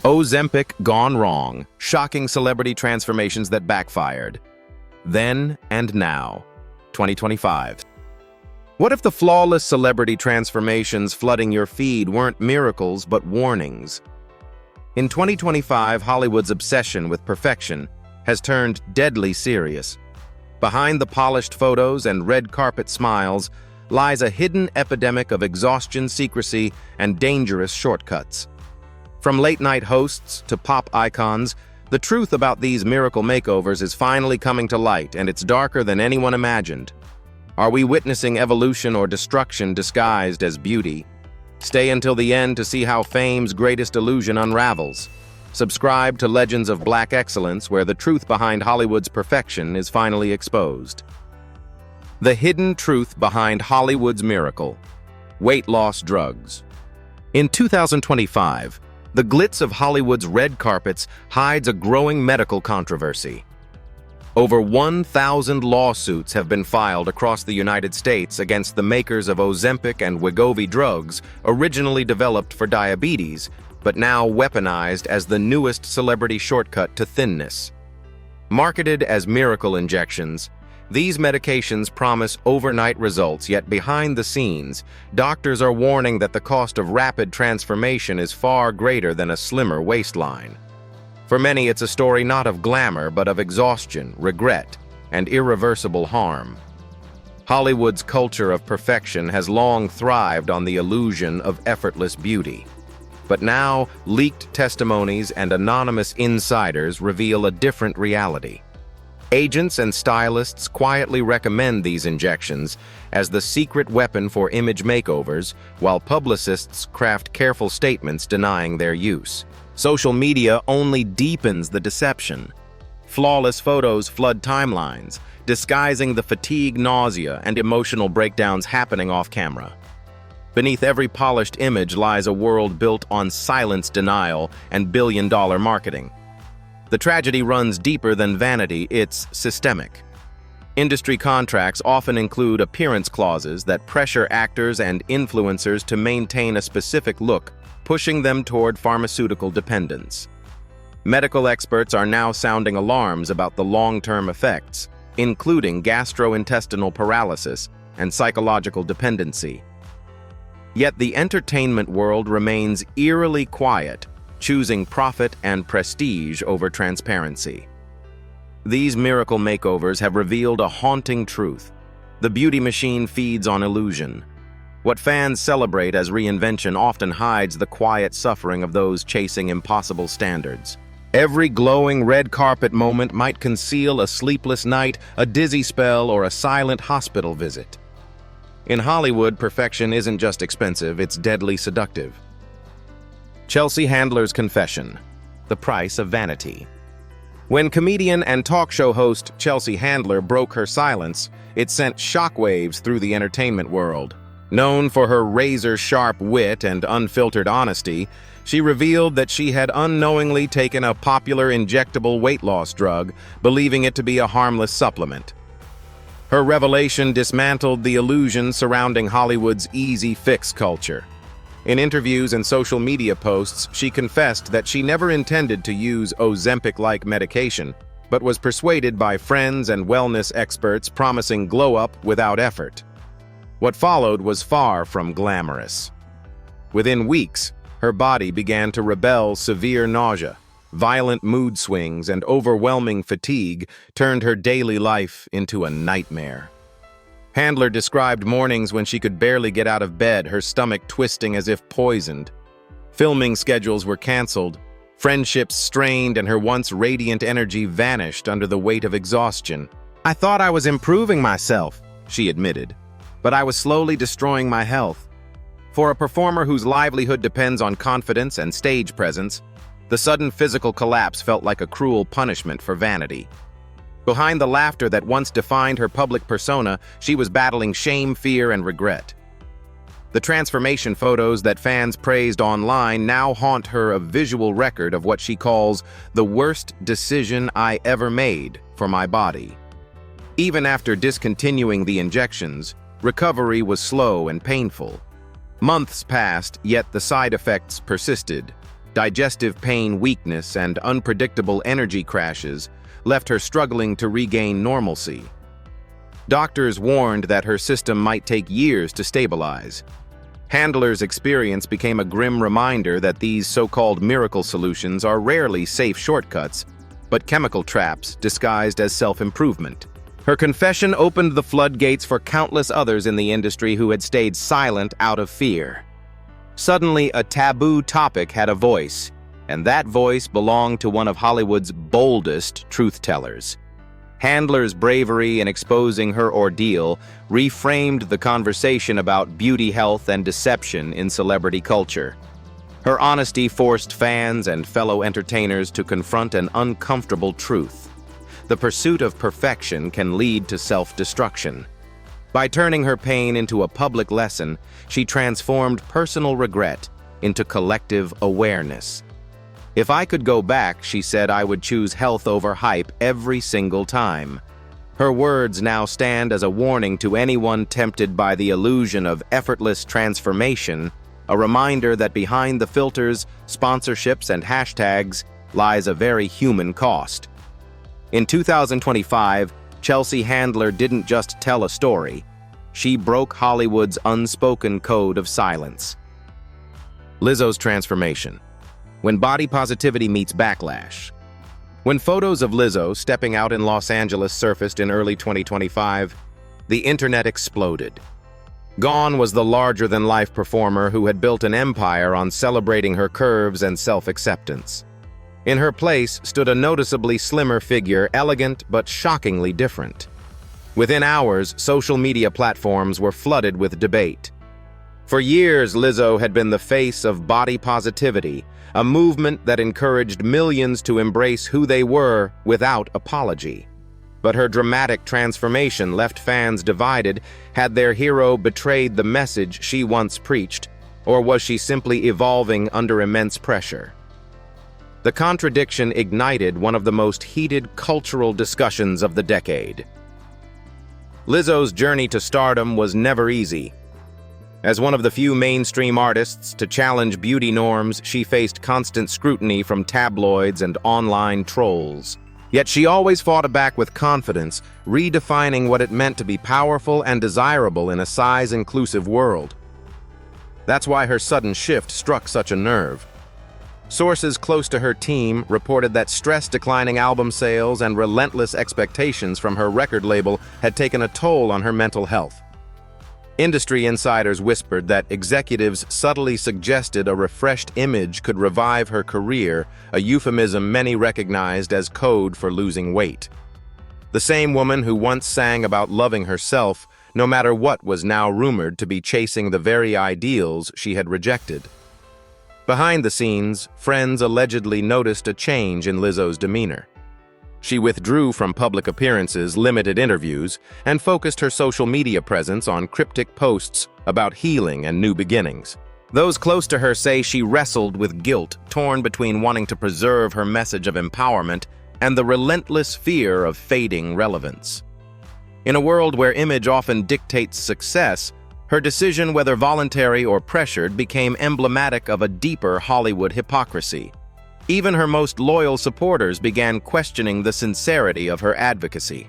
OZEMPIC gone wrong. Shocking celebrity transformations that backfired. Then and now. 2025. What if the flawless celebrity transformations flooding your feed weren't miracles but warnings? In 2025, Hollywood's obsession with perfection has turned deadly serious. Behind the polished photos and red carpet smiles lies a hidden epidemic of exhaustion, secrecy, and dangerous shortcuts. From late-night hosts to pop icons, the truth about these miracle makeovers is finally coming to light, and it's darker than anyone imagined. Are we witnessing evolution or destruction disguised as beauty? Stay until the end to see how fame's greatest illusion unravels. Subscribe to Legends of Black Excellence, where the truth behind Hollywood's perfection is finally exposed. The hidden truth behind Hollywood's miracle: weight loss drugs. In 2025, the glitz of Hollywood's red carpets hides a growing medical controversy. Over 1,000 lawsuits have been filed across the United States against the makers of OZEMPIC and Wegovy drugs, originally developed for diabetes, but now weaponized as the newest celebrity shortcut to thinness. Marketed as miracle injections, these medications promise overnight results, yet behind the scenes, doctors are warning that the cost of rapid transformation is far greater than a slimmer waistline. For many, it's a story not of glamour, but of exhaustion, regret, and irreversible harm. Hollywood's culture of perfection has long thrived on the illusion of effortless beauty. But now, leaked testimonies and anonymous insiders reveal a different reality. Agents and stylists quietly recommend these injections as the secret weapon for image makeovers, while publicists craft careful statements denying their use. Social media only deepens the deception. Flawless photos flood timelines, disguising the fatigue, nausea, and emotional breakdowns happening off camera. Beneath every polished image lies a world built on silence, denial, and billion-dollar marketing. The tragedy runs deeper than vanity, it's systemic. Industry contracts often include appearance clauses that pressure actors and influencers to maintain a specific look, pushing them toward pharmaceutical dependence. Medical experts are now sounding alarms about the long-term effects, including gastrointestinal paralysis and psychological dependency. Yet the entertainment world remains eerily quiet, choosing profit and prestige over transparency. These miracle makeovers have revealed a haunting truth. The beauty machine feeds on illusion. What fans celebrate as reinvention often hides the quiet suffering of those chasing impossible standards. Every glowing red carpet moment might conceal a sleepless night, a dizzy spell, or a silent hospital visit. In Hollywood, perfection isn't just expensive, it's deadly seductive. Chelsea Handler's confession: the price of vanity. When comedian and talk show host Chelsea Handler broke her silence, it sent shockwaves through the entertainment world. Known for her razor-sharp wit and unfiltered honesty, she revealed that she had unknowingly taken a popular injectable weight loss drug, believing it to be a harmless supplement. Her revelation dismantled the illusion surrounding Hollywood's easy fix culture. In interviews and social media posts, she confessed that she never intended to use Ozempic-like medication, but was persuaded by friends and wellness experts promising glow-up without effort. What followed was far from glamorous. Within weeks, her body began to rebel. Severe nausea, violent mood swings, and overwhelming fatigue turned her daily life into a nightmare. Handler described mornings when she could barely get out of bed, her stomach twisting as if poisoned. Filming schedules were canceled, friendships strained, and her once radiant energy vanished under the weight of exhaustion. "I thought I was improving myself," she admitted, "but I was slowly destroying my health." For a performer whose livelihood depends on confidence and stage presence, the sudden physical collapse felt like a cruel punishment for vanity. Behind the laughter that once defined her public persona, she was battling shame, fear, and regret. The transformation photos that fans praised online now haunt her, a visual record of what she calls the worst decision I ever made for my body. Even after discontinuing the injections, recovery was slow and painful. Months passed, yet the side effects persisted. Digestive pain, weakness, and unpredictable energy crashes left her struggling to regain normalcy. Doctors warned that her system might take years to stabilize. Handler's experience became a grim reminder that these so-called miracle solutions are rarely safe shortcuts, but chemical traps disguised as self-improvement. Her confession opened the floodgates for countless others in the industry who had stayed silent out of fear. Suddenly, a taboo topic had a voice, and that voice belonged to one of Hollywood's boldest truth-tellers. Handler's bravery in exposing her ordeal reframed the conversation about beauty, health, and deception in celebrity culture. Her honesty forced fans and fellow entertainers to confront an uncomfortable truth. The pursuit of perfection can lead to self-destruction. By turning her pain into a public lesson, she transformed personal regret into collective awareness. "If I could go back," she said, "I would choose health over hype every single time." Her words now stand as a warning to anyone tempted by the illusion of effortless transformation, a reminder that behind the filters, sponsorships, and hashtags lies a very human cost. In 2025, Chelsea Handler didn't just tell a story. She broke Hollywood's unspoken code of silence. Lizzo's transformation. When body positivity meets backlash. When photos of Lizzo stepping out in Los Angeles surfaced in early 2025, the internet exploded. Gone was the larger-than-life performer who had built an empire on celebrating her curves and self-acceptance. In her place stood a noticeably slimmer figure, elegant but shockingly different. Within hours, social media platforms were flooded with debate. For years, Lizzo had been the face of body positivity, a movement that encouraged millions to embrace who they were without apology. But her dramatic transformation left fans divided. Had their hero betrayed the message she once preached, or was she simply evolving under immense pressure? The contradiction ignited one of the most heated cultural discussions of the decade. Lizzo's journey to stardom was never easy. As one of the few mainstream artists to challenge beauty norms, she faced constant scrutiny from tabloids and online trolls. Yet she always fought back with confidence, redefining what it meant to be powerful and desirable in a size-inclusive world. That's why her sudden shift struck such a nerve. Sources close to her team reported that stress-declining album sales and relentless expectations from her record label had taken a toll on her mental health. Industry insiders whispered that executives subtly suggested a refreshed image could revive her career, a euphemism many recognized as code for losing weight. The same woman who once sang about loving herself, no matter what, was now rumored to be chasing the very ideals she had rejected. Behind the scenes, friends allegedly noticed a change in Lizzo's demeanor. She withdrew from public appearances, limited interviews, and focused her social media presence on cryptic posts about healing and new beginnings. Those close to her say she wrestled with guilt, torn between wanting to preserve her message of empowerment and the relentless fear of fading relevance. In a world where image often dictates success, her decision, whether voluntary or pressured, became emblematic of a deeper Hollywood hypocrisy. Even her most loyal supporters began questioning the sincerity of her advocacy.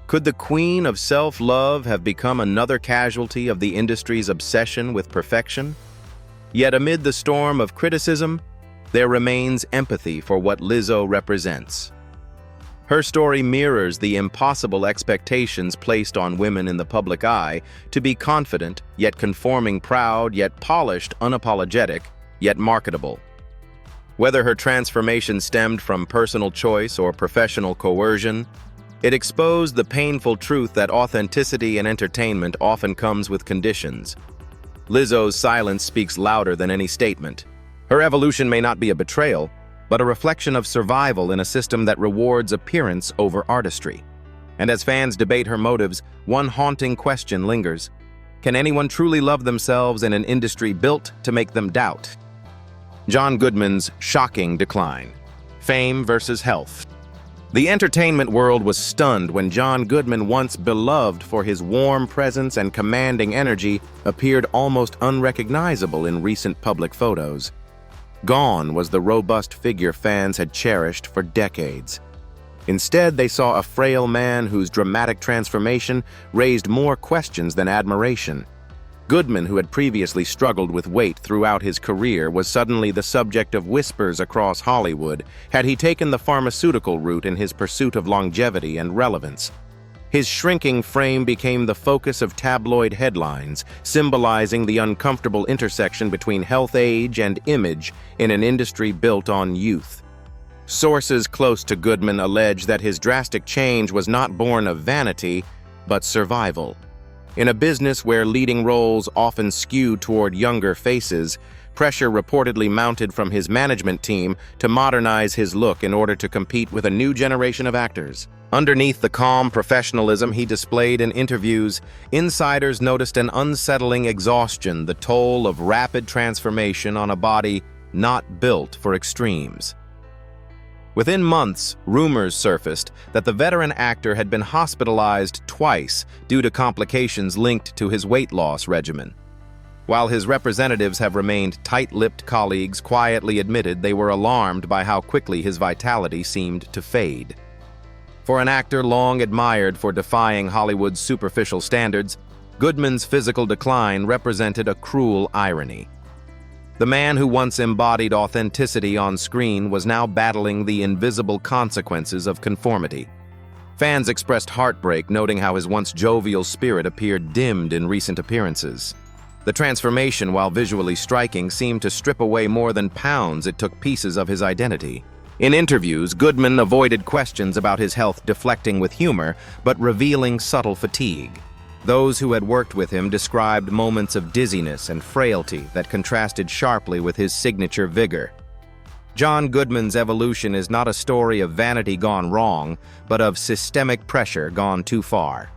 Could the queen of self-love have become another casualty of the industry's obsession with perfection? Yet amid the storm of criticism, there remains empathy for what Lizzo represents. Her story mirrors the impossible expectations placed on women in the public eye to be confident, yet conforming, proud, yet polished, unapologetic, yet marketable. Whether her transformation stemmed from personal choice or professional coercion, it exposed the painful truth that authenticity in entertainment often comes with conditions. Lizzo's silence speaks louder than any statement. Her evolution may not be a betrayal, but a reflection of survival in a system that rewards appearance over artistry. And as fans debate her motives, one haunting question lingers. Can anyone truly love themselves in an industry built to make them doubt? John Goodman's shocking decline. Fame versus health. The entertainment world was stunned when John Goodman, once beloved for his warm presence and commanding energy, appeared almost unrecognizable in recent public photos. Gone was the robust figure fans had cherished for decades. Instead, they saw a frail man whose dramatic transformation raised more questions than admiration. Goodman, who had previously struggled with weight throughout his career, was suddenly the subject of whispers across Hollywood had he taken the pharmaceutical route in his pursuit of longevity and relevance. His shrinking frame became the focus of tabloid headlines, symbolizing the uncomfortable intersection between health, age, and image in an industry built on youth. Sources close to Goodman allege that his drastic change was not born of vanity, but survival. In a business where leading roles often skew toward younger faces, pressure reportedly mounted from his management team to modernize his look in order to compete with a new generation of actors. Underneath the calm professionalism he displayed in interviews, insiders noticed an unsettling exhaustion, the toll of rapid transformation on a body not built for extremes. Within months, rumors surfaced that the veteran actor had been hospitalized twice due to complications linked to his weight loss regimen. While his representatives have remained tight-lipped, colleagues quietly admitted they were alarmed by how quickly his vitality seemed to fade. For an actor long admired for defying Hollywood's superficial standards, Goodman's physical decline represented a cruel irony. The man who once embodied authenticity on screen was now battling the invisible consequences of conformity. Fans expressed heartbreak, noting how his once jovial spirit appeared dimmed in recent appearances. The transformation, while visually striking, seemed to strip away more than pounds. It took pieces of his identity. In interviews, Goodman avoided questions about his health, deflecting with humor, but revealing subtle fatigue. Those who had worked with him described moments of dizziness and frailty that contrasted sharply with his signature vigor. John Goodman's evolution is not a story of vanity gone wrong, but of systemic pressure gone too far.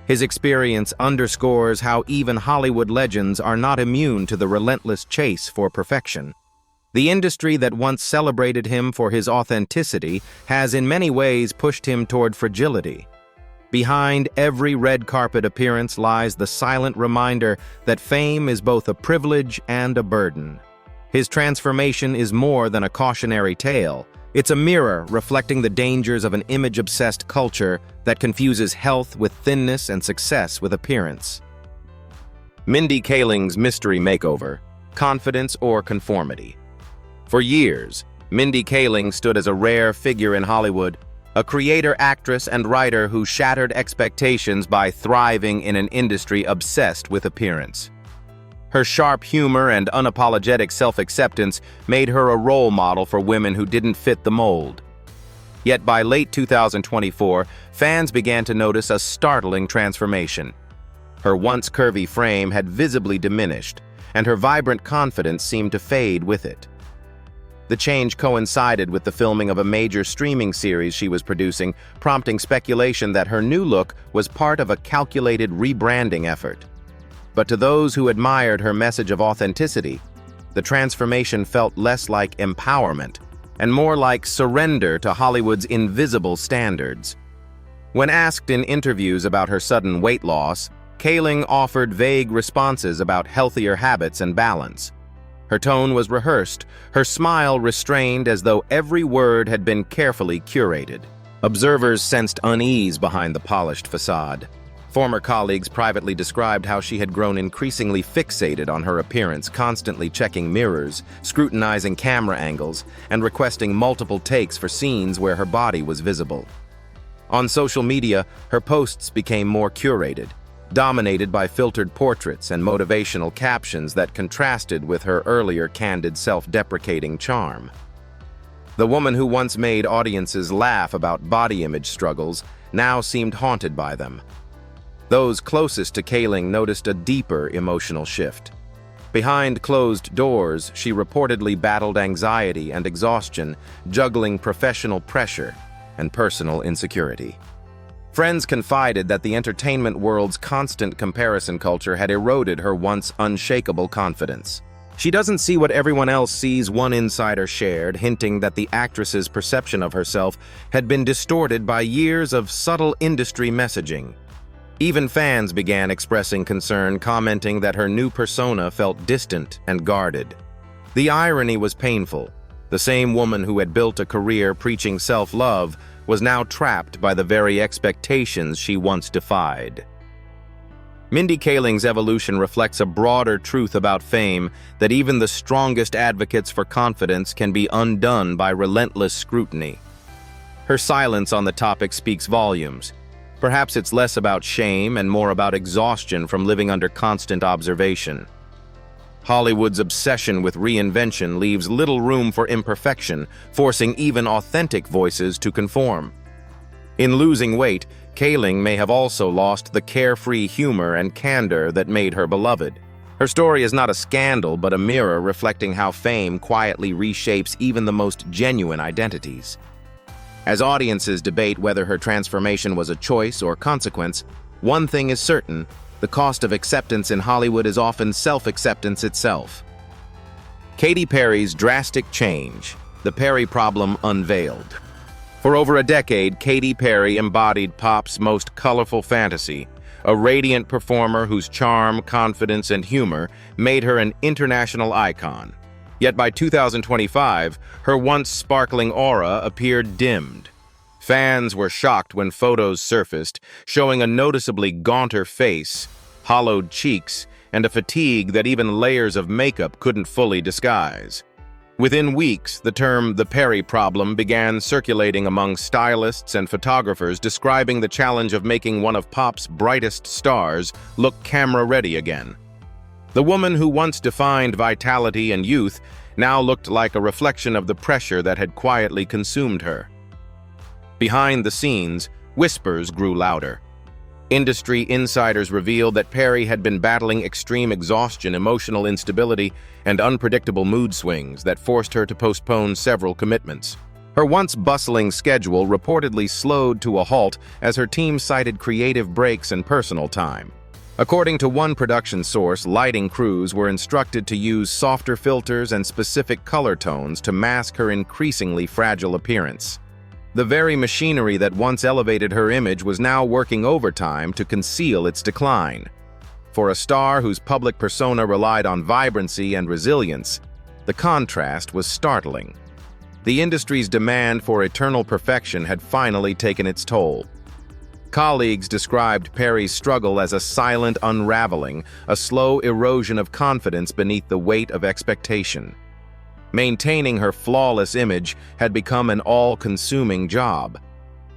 His experience underscores how even Hollywood legends are not immune to the relentless chase for perfection. The industry that once celebrated him for his authenticity has in many ways pushed him toward fragility. Behind every red carpet appearance lies the silent reminder that fame is both a privilege and a burden. His transformation is more than a cautionary tale. It's a mirror reflecting the dangers of an image-obsessed culture that confuses health with thinness and success with appearance. Mindy Kaling's mystery makeover: confidence or conformity? For years, Mindy Kaling stood as a rare figure in Hollywood, a creator, actress, and writer who shattered expectations by thriving in an industry obsessed with appearance. Her sharp humor and unapologetic self-acceptance made her a role model for women who didn't fit the mold. Yet by late 2024, fans began to notice a startling transformation. Her once curvy frame had visibly diminished, and her vibrant confidence seemed to fade with it. The change coincided with the filming of a major streaming series she was producing, prompting speculation that her new look was part of a calculated rebranding effort. But to those who admired her message of authenticity, the transformation felt less like empowerment and more like surrender to Hollywood's invisible standards. When asked in interviews about her sudden weight loss, Kaling offered vague responses about healthier habits and balance. Her tone was rehearsed, her smile restrained, as though every word had been carefully curated. Observers sensed unease behind the polished facade. Former colleagues privately described how she had grown increasingly fixated on her appearance, constantly checking mirrors, scrutinizing camera angles, and requesting multiple takes for scenes where her body was visible. On social media, her posts became more curated, dominated by filtered portraits and motivational captions that contrasted with her earlier candid, self-deprecating charm. The woman who once made audiences laugh about body image struggles now seemed haunted by them. Those closest to Kaling noticed a deeper emotional shift. Behind closed doors, she reportedly battled anxiety and exhaustion, juggling professional pressure and personal insecurity. Friends confided that the entertainment world's constant comparison culture had eroded her once unshakable confidence. She doesn't see what everyone else sees, one insider shared, hinting that the actress's perception of herself had been distorted by years of subtle industry messaging. Even fans began expressing concern, commenting that her new persona felt distant and guarded. The irony was painful. The same woman who had built a career preaching self-love was now trapped by the very expectations she once defied. Mindy Kaling's evolution reflects a broader truth about fame, that even the strongest advocates for confidence can be undone by relentless scrutiny. Her silence on the topic speaks volumes. Perhaps it's less about shame and more about exhaustion from living under constant observation. Hollywood's obsession with reinvention leaves little room for imperfection, forcing even authentic voices to conform. In losing weight, Kaling may have also lost the carefree humor and candor that made her beloved. Her story is not a scandal, but a mirror reflecting how fame quietly reshapes even the most genuine identities. As audiences debate whether her transformation was a choice or consequence, one thing is certain: the cost of acceptance in Hollywood is often self-acceptance itself. Katy Perry's drastic change, the Perry problem unveiled. For over a decade, Katy Perry embodied pop's most colorful fantasy, a radiant performer whose charm, confidence, and humor made her an international icon. Yet by 2025, her once sparkling aura appeared dimmed. Fans were shocked when photos surfaced, showing a noticeably gaunter face, hollowed cheeks, and a fatigue that even layers of makeup couldn't fully disguise. Within weeks, the term "the Perry problem" began circulating among stylists and photographers, describing the challenge of making one of pop's brightest stars look camera-ready again. The woman who once defined vitality and youth now looked like a reflection of the pressure that had quietly consumed her. Behind the scenes, whispers grew louder. Industry insiders revealed that Perry had been battling extreme exhaustion, emotional instability, and unpredictable mood swings that forced her to postpone several commitments. Her once bustling schedule reportedly slowed to a halt as her team cited creative breaks and personal time. According to one production source, lighting crews were instructed to use softer filters and specific color tones to mask her increasingly fragile appearance. The very machinery that once elevated her image was now working overtime to conceal its decline. For a star whose public persona relied on vibrancy and resilience, the contrast was startling. The industry's demand for eternal perfection had finally taken its toll. Colleagues described Perry's struggle as a silent unraveling, a slow erosion of confidence beneath the weight of expectation. Maintaining her flawless image had become an all-consuming job.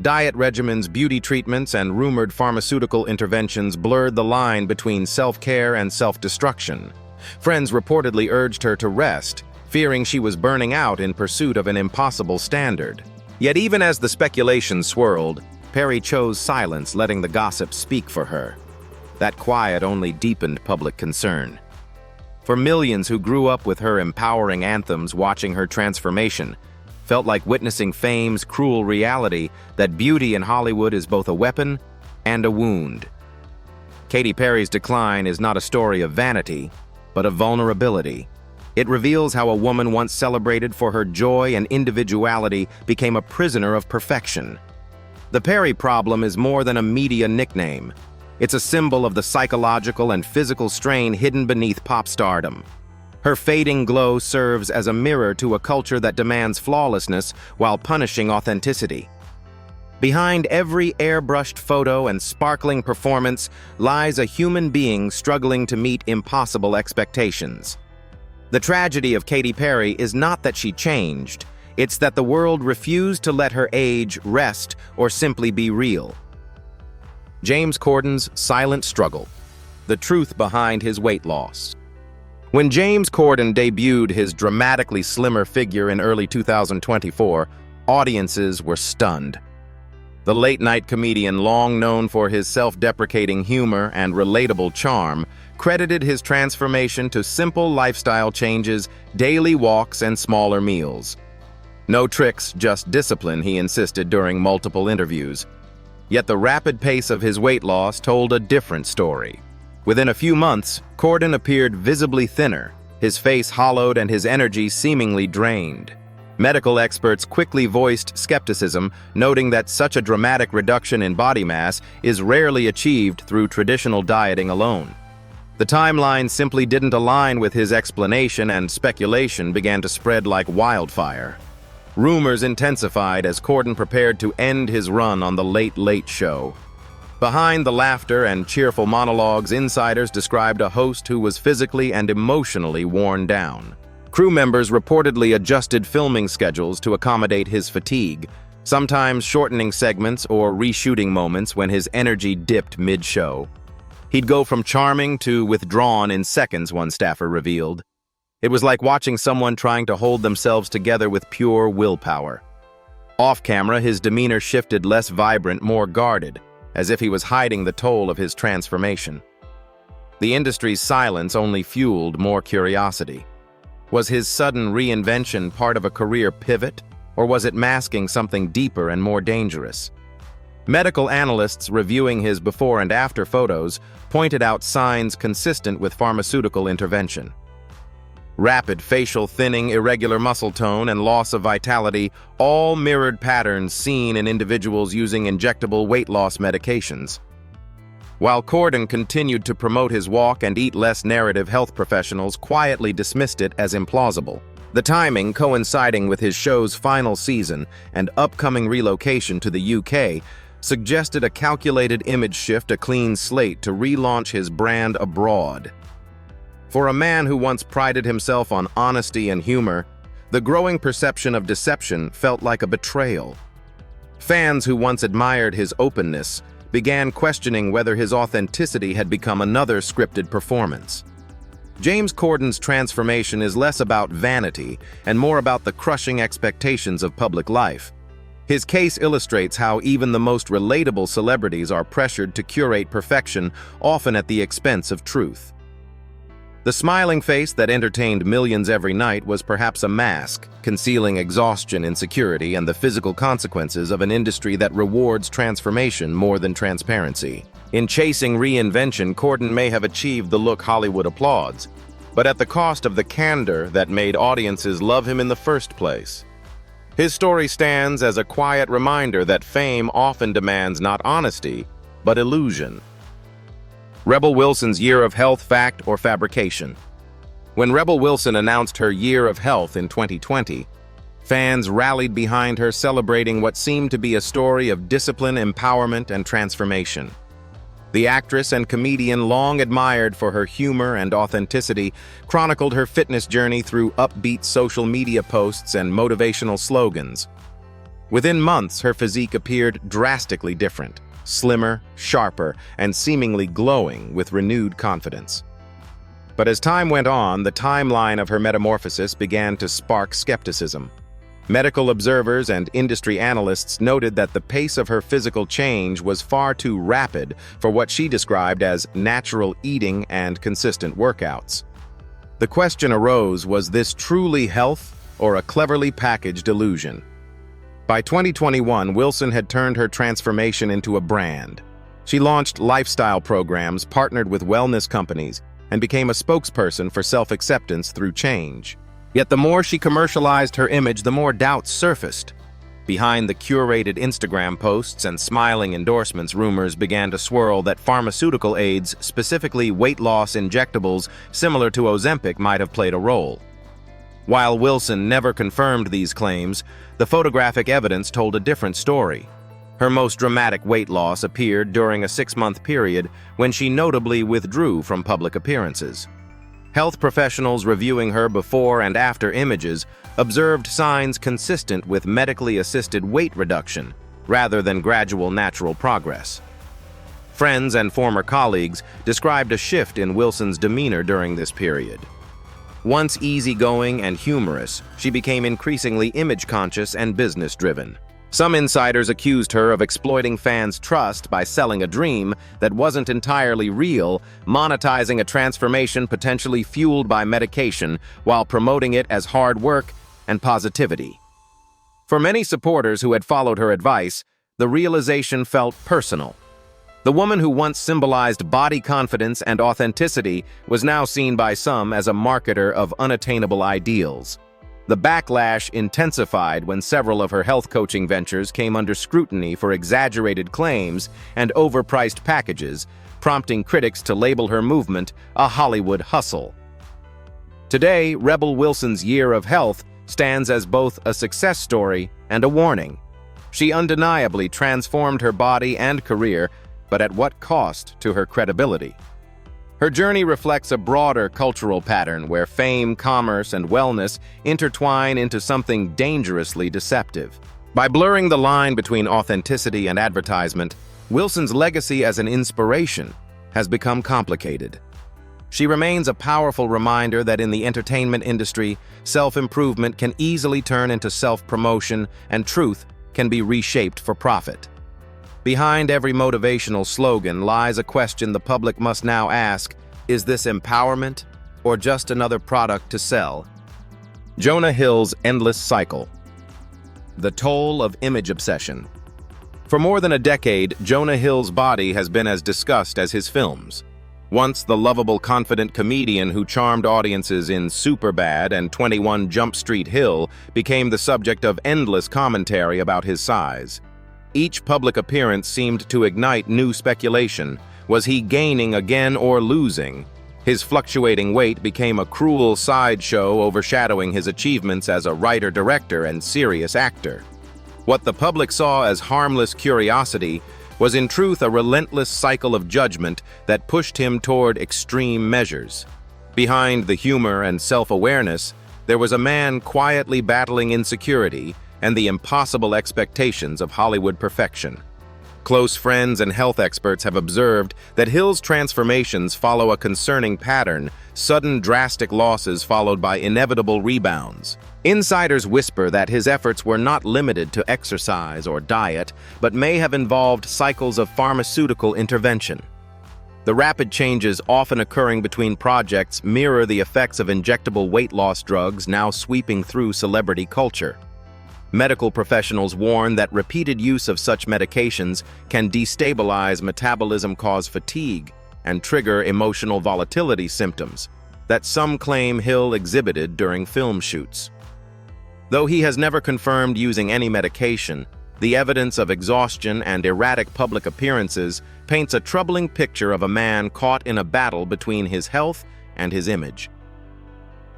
Diet regimens, beauty treatments, and rumored pharmaceutical interventions blurred the line between self-care and self-destruction. Friends reportedly urged her to rest, fearing she was burning out in pursuit of an impossible standard. Yet even as the speculation swirled, Perry chose silence, letting the gossip speak for her. That quiet only deepened public concern. For millions who grew up with her empowering anthems, watching her transformation felt like witnessing fame's cruel reality that beauty in Hollywood is both a weapon and a wound. Katy Perry's decline is not a story of vanity, but of vulnerability. It reveals how a woman once celebrated for her joy and individuality became a prisoner of perfection. The Perry problem is more than a media nickname. It's a symbol of the psychological and physical strain hidden beneath pop stardom. Her fading glow serves as a mirror to a culture that demands flawlessness while punishing authenticity. Behind every airbrushed photo and sparkling performance lies a human being struggling to meet impossible expectations. The tragedy of Katy Perry is not that she changed, it's that the world refused to let her age, rest, or simply be real. James Corden's silent struggle, the truth behind his weight loss. When James Corden debuted his dramatically slimmer figure in early 2024, audiences were stunned. The late-night comedian, long known for his self-deprecating humor and relatable charm, credited his transformation to simple lifestyle changes, daily walks, and smaller meals. No tricks, just discipline, he insisted during multiple interviews. Yet the rapid pace of his weight loss told a different story. Within a few months, Corden appeared visibly thinner, his face hollowed and his energy seemingly drained. Medical experts quickly voiced skepticism, noting that such a dramatic reduction in body mass is rarely achieved through traditional dieting alone. The timeline simply didn't align with his explanation, and speculation began to spread like wildfire. Rumors intensified as Corden prepared to end his run on The Late Late Show. Behind the laughter and cheerful monologues, insiders described a host who was physically and emotionally worn down. Crew members reportedly adjusted filming schedules to accommodate his fatigue, sometimes shortening segments or reshooting moments when his energy dipped mid-show. He'd go from charming to withdrawn in seconds, one staffer revealed. It was like watching someone trying to hold themselves together with pure willpower. Off-camera, his demeanor shifted, less vibrant, more guarded, as if he was hiding the toll of his transformation. The industry's silence only fueled more curiosity. Was his sudden reinvention part of a career pivot, or was it masking something deeper and more dangerous? Medical analysts reviewing his before and after photos pointed out signs consistent with pharmaceutical intervention. Rapid facial thinning, irregular muscle tone, and loss of vitality all mirrored patterns seen in individuals using injectable weight loss medications. While Corden continued to promote his walk and eat less, narrative health professionals quietly dismissed it as implausible. The timing, coinciding with his show's final season and upcoming relocation to the UK, suggested a calculated image shift, a clean slate to relaunch his brand abroad. For a man who once prided himself on honesty and humor, the growing perception of deception felt like a betrayal. Fans who once admired his openness began questioning whether his authenticity had become another scripted performance. James Corden's transformation is less about vanity and more about the crushing expectations of public life. His case illustrates how even the most relatable celebrities are pressured to curate perfection, often at the expense of truth. The smiling face that entertained millions every night was perhaps a mask, concealing exhaustion, insecurity, and the physical consequences of an industry that rewards transformation more than transparency. In chasing reinvention, Corden may have achieved the look Hollywood applauds, but at the cost of the candor that made audiences love him in the first place. His story stands as a quiet reminder that fame often demands not honesty, but illusion. Rebel Wilson's year of health, fact or fabrication? When Rebel Wilson announced her year of health in 2020, fans rallied behind her, celebrating what seemed to be a story of discipline, empowerment, and transformation. The actress and comedian, long admired for her humor and authenticity, chronicled her fitness journey through upbeat social media posts and motivational slogans. Within months, her physique appeared drastically different, slimmer, sharper, and seemingly glowing with renewed confidence. But as time went on, the timeline of her metamorphosis began to spark skepticism. Medical observers and industry analysts noted that the pace of her physical change was far too rapid for what she described as natural eating and consistent workouts. The question arose, was this truly health or a cleverly packaged illusion? By 2021, Wilson had turned her transformation into a brand. She launched lifestyle programs, partnered with wellness companies, and became a spokesperson for self-acceptance through change. Yet the more she commercialized her image, the more doubts surfaced. Behind the curated Instagram posts and smiling endorsements, rumors began to swirl that pharmaceutical aids, specifically weight loss injectables similar to OZEMPIC, might have played a role. While Wilson never confirmed these claims, the photographic evidence told a different story. Her most dramatic weight loss appeared during a 6-month period when she notably withdrew from public appearances. Health professionals reviewing her before and after images observed signs consistent with medically assisted weight reduction rather than gradual natural progress. Friends and former colleagues described a shift in Wilson's demeanor during this period. Once easygoing and humorous, she became increasingly image-conscious and business-driven. Some insiders accused her of exploiting fans' trust by selling a dream that wasn't entirely real, monetizing a transformation potentially fueled by medication while promoting it as hard work and positivity. For many supporters who had followed her advice, the realization felt personal. The woman who once symbolized body confidence and authenticity was now seen by some as a marketer of unattainable ideals. The backlash intensified when several of her health coaching ventures came under scrutiny for exaggerated claims and overpriced packages, prompting critics to label her movement a Hollywood hustle. Today, Rebel Wilson's year of health stands as both a success story and a warning. She undeniably transformed her body and career, but at what cost to her credibility? Her journey reflects a broader cultural pattern where fame, commerce, and wellness intertwine into something dangerously deceptive. By blurring the line between authenticity and advertisement, Wilson's legacy as an inspiration has become complicated. She remains a powerful reminder that in the entertainment industry, self-improvement can easily turn into self-promotion and truth can be reshaped for profit. Behind every motivational slogan lies a question the public must now ask: is this empowerment or just another product to sell? Jonah Hill's endless cycle. The toll of image obsession. For more than a decade, Jonah Hill's body has been as discussed as his films. Once the lovable, confident comedian who charmed audiences in Superbad and 21 Jump Street Hill became the subject of endless commentary about his size. Each public appearance seemed to ignite new speculation. Was he gaining again or losing? His fluctuating weight became a cruel sideshow, overshadowing his achievements as a writer-director and serious actor. What the public saw as harmless curiosity was in truth a relentless cycle of judgment that pushed him toward extreme measures. Behind the humor and self-awareness, there was a man quietly battling insecurity and the impossible expectations of Hollywood perfection. Close friends and health experts have observed that Hill's transformations follow a concerning pattern: sudden drastic losses followed by inevitable rebounds. Insiders whisper that his efforts were not limited to exercise or diet, but may have involved cycles of pharmaceutical intervention. The rapid changes often occurring between projects mirror the effects of injectable weight loss drugs now sweeping through celebrity culture. Medical professionals warn that repeated use of such medications can destabilize metabolism, cause fatigue, and trigger emotional volatility symptoms that some claim Hill exhibited during film shoots. Though he has never confirmed using any medication, the evidence of exhaustion and erratic public appearances paints a troubling picture of a man caught in a battle between his health and his image.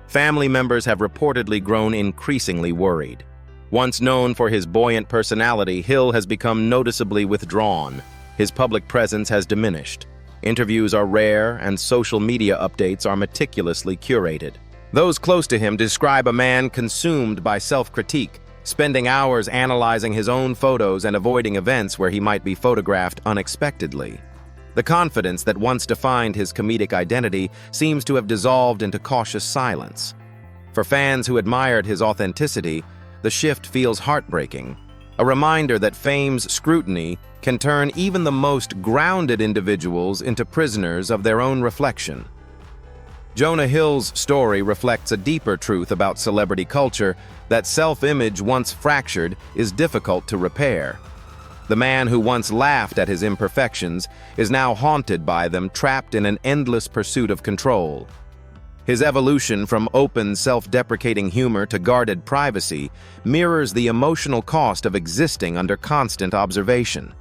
Family members have reportedly grown increasingly worried. Once known for his buoyant personality, Hill has become noticeably withdrawn. His public presence has diminished. Interviews are rare, and social media updates are meticulously curated. Those close to him describe a man consumed by self-critique, spending hours analyzing his own photos and avoiding events where he might be photographed unexpectedly. The confidence that once defined his comedic identity seems to have dissolved into cautious silence. For fans who admired his authenticity, the shift feels heartbreaking, a reminder that fame's scrutiny can turn even the most grounded individuals into prisoners of their own reflection. Jonah Hill's story reflects a deeper truth about celebrity culture: that self-image once fractured is difficult to repair. The man who once laughed at his imperfections is now haunted by them, trapped in an endless pursuit of control. His evolution from open, self-deprecating humor to guarded privacy mirrors the emotional cost of existing under constant observation.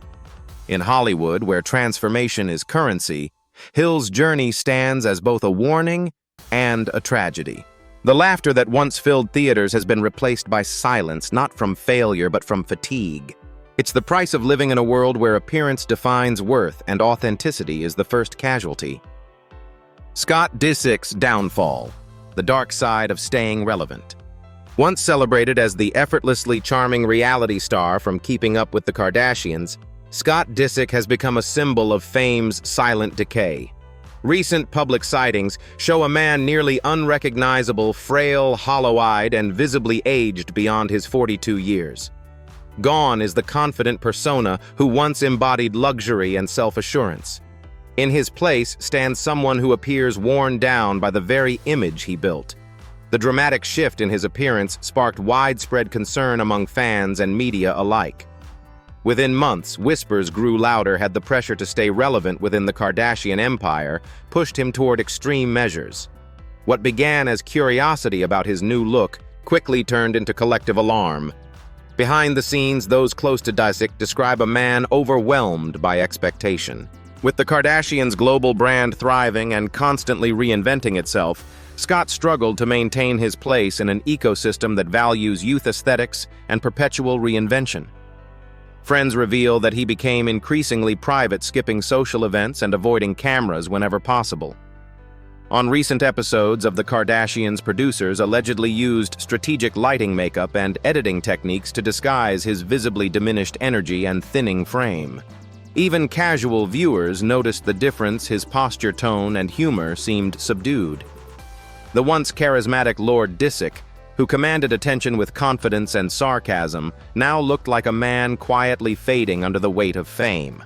In Hollywood, where transformation is currency, Hill's journey stands as both a warning and a tragedy. The laughter that once filled theaters has been replaced by silence, not from failure but from fatigue. It's the price of living in a world where appearance defines worth and authenticity is the first casualty. Scott Disick's downfall, the dark side of staying relevant. Once celebrated as the effortlessly charming reality star from Keeping Up with the Kardashians, Scott Disick has become a symbol of fame's silent decay. Recent public sightings show a man nearly unrecognizable, frail, hollow-eyed, and visibly aged beyond his 42 years. Gone is the confident persona who once embodied luxury and self-assurance. In his place stands someone who appears worn down by the very image he built. The dramatic shift in his appearance sparked widespread concern among fans and media alike. Within months, whispers grew louder had the pressure to stay relevant within the Kardashian empire pushed him toward extreme measures. What began as curiosity about his new look quickly turned into collective alarm. Behind the scenes, those close to Disick describe a man overwhelmed by expectation. With the Kardashians' global brand thriving and constantly reinventing itself, Scott struggled to maintain his place in an ecosystem that values youth aesthetics and perpetual reinvention. Friends reveal that he became increasingly private, skipping social events and avoiding cameras whenever possible. On recent episodes of The Kardashians, producers allegedly used strategic lighting makeup and editing techniques to disguise his visibly diminished energy and thinning frame. Even casual viewers noticed the difference. His posture, tone, and humor seemed subdued. The once charismatic Lord Disick, who commanded attention with confidence and sarcasm, now looked like a man quietly fading under the weight of fame.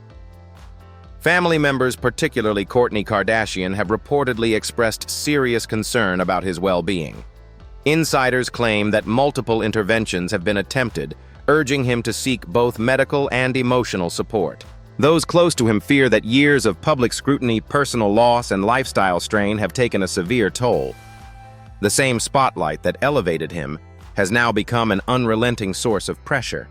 Family members, particularly Kourtney Kardashian, have reportedly expressed serious concern about his well-being. Insiders claim that multiple interventions have been attempted, urging him to seek both medical and emotional support. Those close to him fear that years of public scrutiny, personal loss, and lifestyle strain have taken a severe toll. The same spotlight that elevated him has now become an unrelenting source of pressure.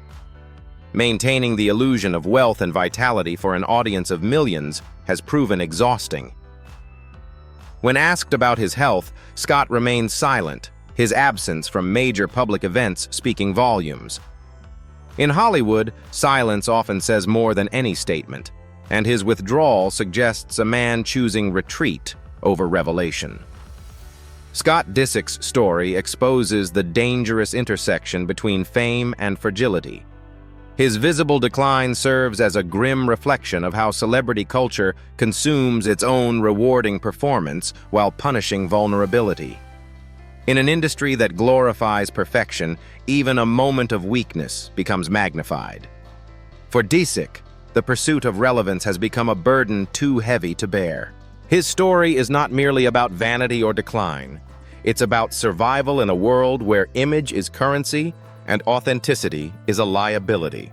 Maintaining the illusion of wealth and vitality for an audience of millions has proven exhausting. When asked about his health, Scott remained silent, his absence from major public events speaking volumes. In Hollywood, silence often says more than any statement, and his withdrawal suggests a man choosing retreat over revelation. Scott Disick's story exposes the dangerous intersection between fame and fragility. His visible decline serves as a grim reflection of how celebrity culture consumes its own rewarding performance while punishing vulnerability. In an industry that glorifies perfection, even a moment of weakness becomes magnified. For Disick, the pursuit of relevance has become a burden too heavy to bear. His story is not merely about vanity or decline. It's about survival in a world where image is currency and authenticity is a liability.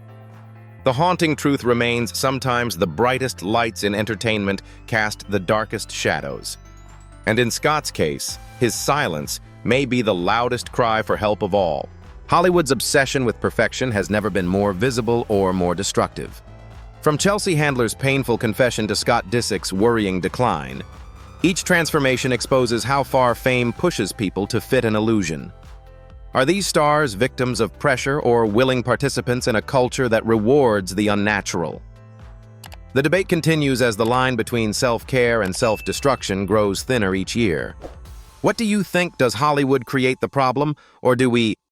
The haunting truth remains: sometimes the brightest lights in entertainment cast the darkest shadows. And in Scott's case, his silence may be the loudest cry for help of all. Hollywood's obsession with perfection has never been more visible or more destructive. From Chelsea Handler's painful confession to Scott Disick's worrying decline, each transformation exposes how far fame pushes people to fit an illusion. Are these stars victims of pressure or willing participants in a culture that rewards the unnatural? The debate continues as the line between self-care and self-destruction grows thinner each year. What do you think? Does Hollywood create the problem, or do we